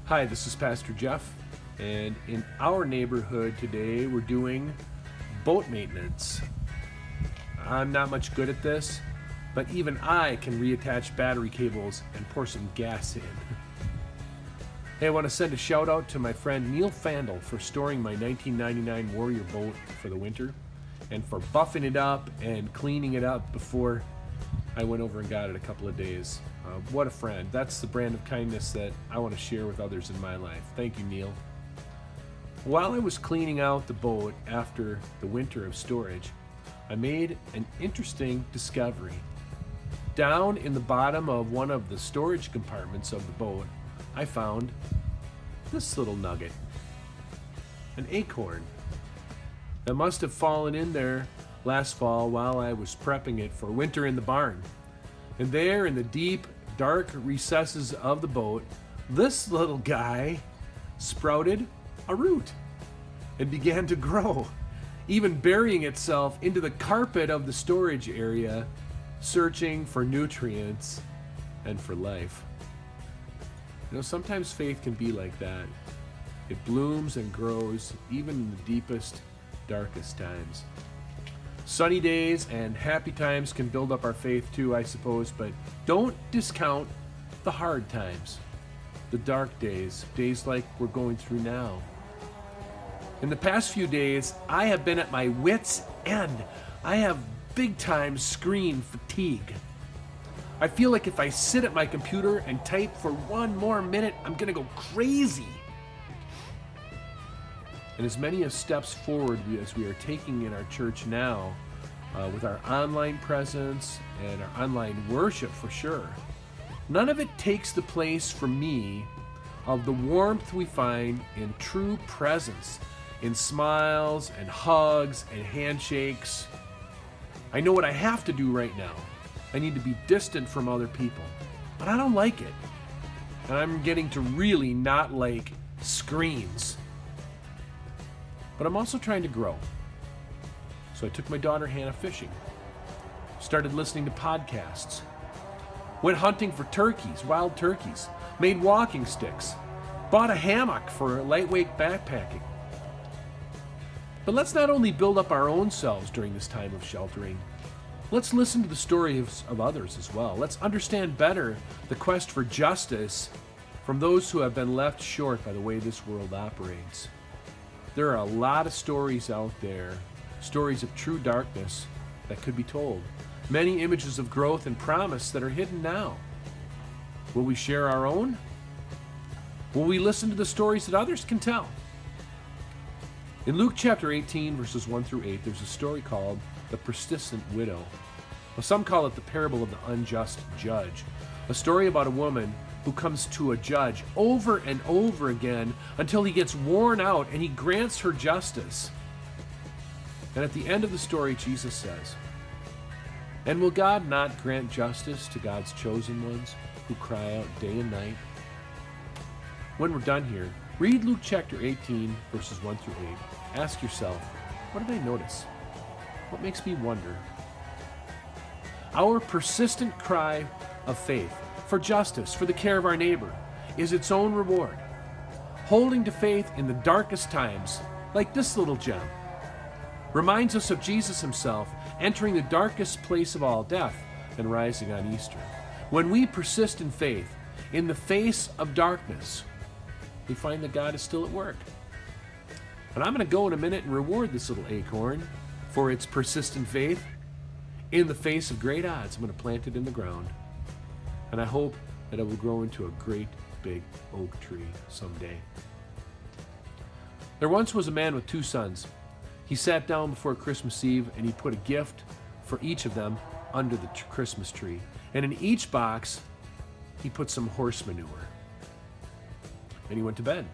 Hi, this is Pastor Jeff, and in our neighborhood today we're doing boat maintenance. I'm not much good at this, but even I can reattach battery cables and pour some gas in. Hey, I want to send a shout out to my friend Neil Fandel for storing my 1999 Warrior boat for the winter and for buffing it up and cleaning it up before I went over and got it a couple of days. What a friend. That's the brand of kindness that I want to share with others in my life. Thank you, Neil. While I was cleaning out the boat after the winter of storage, I made an interesting discovery. Down in the bottom of one of the storage compartments of the boat, I found this little nugget, an acorn that must have fallen in there last fall while I was prepping it for winter in the barn. And there in the deep, dark recesses of the boat, this little guy sprouted a root and began to grow, even burying itself into the carpet of the storage area, searching for nutrients and for life. You know, sometimes faith can be like that. It blooms and grows even in the deepest, darkest times. Sunny days and happy times can build up our faith too, I suppose, but don't discount the hard times, the dark days, days like we're going through now. In the past few days, I have been at my wits' end. I have big time screen fatigue. I feel like if I sit at my computer and type for one more minute, I'm gonna go crazy. And as many as steps forward as we are taking in our church now, with our online presence and our online worship for sure, none of it takes the place for me of the warmth we find in true presence, in smiles and hugs and handshakes. I know what I have to do right now. I need to be distant from other people, but I don't like it. And I'm getting to really not like screens. But I'm also trying to grow. So I took my daughter Hannah fishing, started listening to podcasts, went hunting for turkeys, wild turkeys, made walking sticks, bought a hammock for lightweight backpacking. But let's not only build up our own selves during this time of sheltering, let's listen to the stories of others as well. Let's understand better the quest for justice from those who have been left short by the way this world operates. There are a lot of stories out there, stories of true darkness that could be told. Many images of growth and promise that are hidden now. Will we share our own? Will we listen to the stories that others can tell? In Luke chapter 18, verses 1 through 8, there's a story called The Persistent Widow. Well, some call it the parable of the unjust judge, a story about a woman who comes to a judge over and over again until he gets worn out and he grants her justice. And at the end of the story, Jesus says, "And will God not grant justice to God's chosen ones who cry out day and night?" When we're done here, read Luke chapter 18, verses 1 through 8. Ask yourself, what did I notice? What makes me wonder? Our persistent cry of faith for justice, for the care of our neighbor, is its own reward. Holding to faith in the darkest times, like this little gem, reminds us of Jesus himself entering the darkest place of all, death, and rising on Easter. When we persist in faith, in the face of darkness, we find that God is still at work. And I'm going to go in a minute and reward this little acorn for its persistent faith. In the face of great odds, I'm going to plant it in the ground. And I hope that it will grow into a great big oak tree someday. There once was a man with two sons. He sat down before Christmas Eve and he put a gift for each of them under the Christmas tree. And in each box, he put some horse manure. And he went to bed.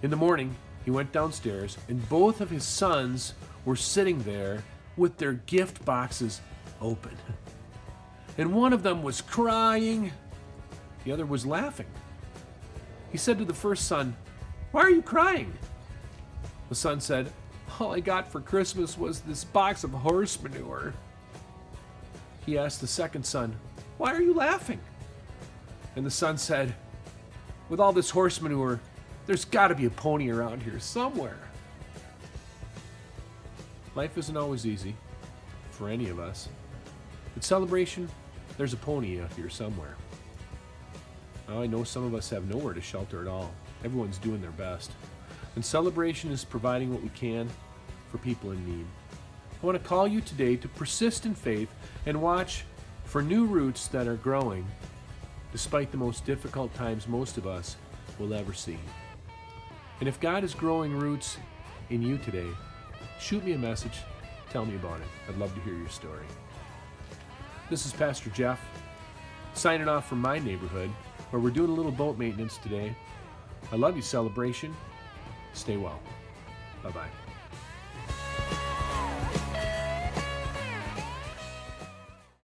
In the morning, he went downstairs and both of his sons were sitting there with their gift boxes open. And one of them was crying, the other was laughing. He said to the first son, "Why are you crying?" The son said, "All I got for Christmas was this box of horse manure." He asked the second son, "Why are you laughing?" And the son said, With all this horse manure, there's got to be a pony around here somewhere. Life isn't always easy for any of us. At Celebration, there's a pony out here somewhere. Now, I know some of us have nowhere to shelter at all. Everyone's doing their best. And Celebration is providing what we can for people in need. I want to call you today to persist in faith and watch for new roots that are growing despite the most difficult times most of us will ever see. And if God is growing roots in you today, shoot me a message, tell me about it. I'd love to hear your story. This is Pastor Jeff, signing off from my neighborhood, where we're doing a little boat maintenance today. I love you, Celebration. Stay well. Bye-bye.